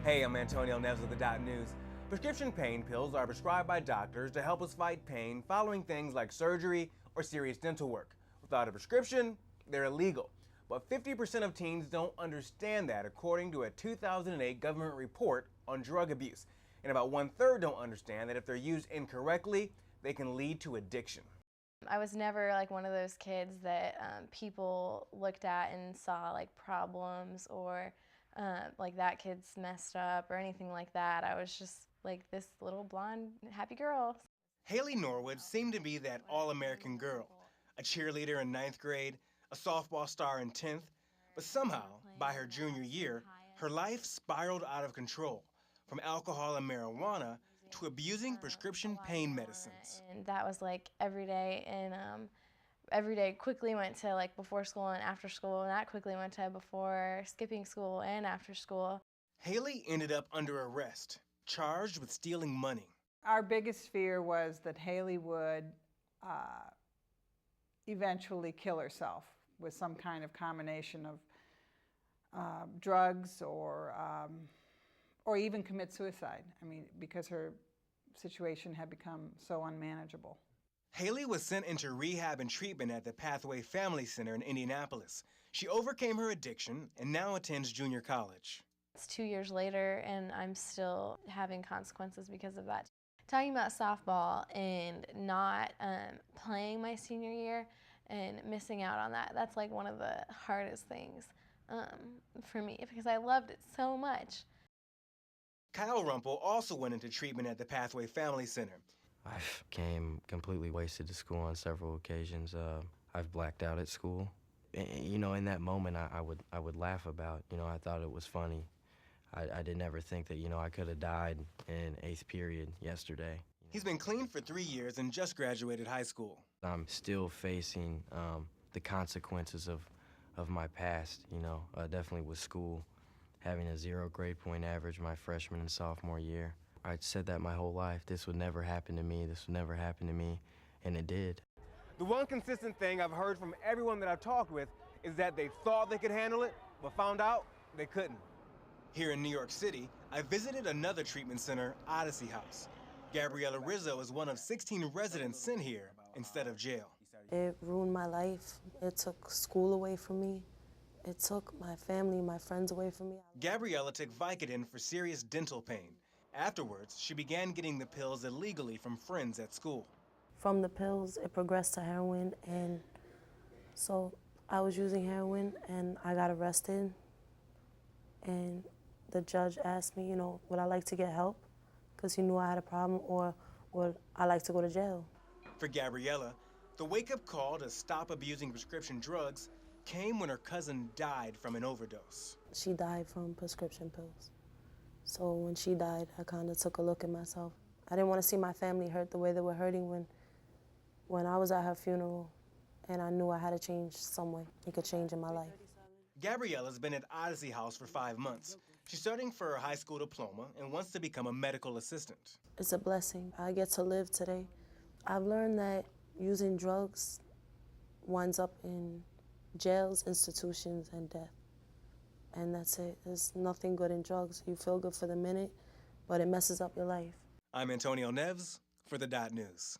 Hey, I'm Antonio Neves of the Dot News. Prescription pain pills are prescribed by doctors to help us fight pain following things like surgery or serious dental work. Without a prescription, they're illegal. But 50% of teens don't understand that, according to a 2008 government report on drug abuse. And about one-third don't understand that if they're used incorrectly, they can lead to addiction. I was never like one of those kids that people looked at and saw like problems or like that kid's messed up or anything like that. I was just like this little blonde happy girl. Haley Norwood seemed to be that all-American girl, a cheerleader in ninth grade, a softball star in 10th, but somehow, by her junior year, her life spiraled out of control, from alcohol and marijuana to abusing prescription pain medicines. And that was like every day, and every day quickly went to like before school and after school, and that quickly went to before skipping school and after school. Haley ended up under arrest, charged with stealing money. Our biggest fear was that Haley would eventually kill herself with some kind of combination of drugs or even commit suicide. I mean, because her situation had become so unmanageable. Haley was sent into rehab and treatment at the Pathway Family Center in Indianapolis. She overcame her addiction and now attends junior college. It's 2 years later, and I'm still having consequences because of that. Talking about softball and not playing my senior year and missing out on that, that's like one of the hardest things for me because I loved it so much. Kyle Rumpel also went into treatment at the Pathway Family Center. I've came completely wasted to school on several occasions. I've blacked out at school. You know, in that moment, I would laugh about, I thought it was funny. I did never think that, I could have died in 8th period yesterday. He's been clean for 3 years and just graduated high school. I'm still facing the consequences of my past, definitely with school, having a 0 grade point average my freshman and sophomore year. I'd said that my whole life. This would never happen to me. This would never happen to me, and it did. The one consistent thing I've heard from everyone that I've talked with is that they thought they could handle it, but found out they couldn't. Here in New York City, I visited another treatment center, Odyssey House. Gabriella Rizzo is one of 16 residents sent here instead of jail. It ruined my life. It took school away from me. It took my family, my friends away from me. Gabriella took Vicodin for serious dental pain. Afterwards, she began getting the pills illegally from friends at school. From the pills, it progressed to heroin, and so I was using heroin, and I got arrested, and the judge asked me, would I like to get help? Because he knew I had a problem, or would I like to go to jail? For Gabriella, the wake-up call to stop abusing prescription drugs came when her cousin died from an overdose. She died from prescription pills. So when she died, I kind of took a look at myself. I didn't want to see my family hurt the way they were hurting when I was at her funeral, and I knew I had to change some way. It could change in my life. Gabriella's been at Odyssey House for 5 months. She's studying for her high school diploma and wants to become a medical assistant. It's a blessing. I get to live today. I've learned that using drugs winds up in jails, institutions, and death. And that's it. There's nothing good in drugs. You feel good for the minute, but it messes up your life. I'm Antonio Neves for the Dot News.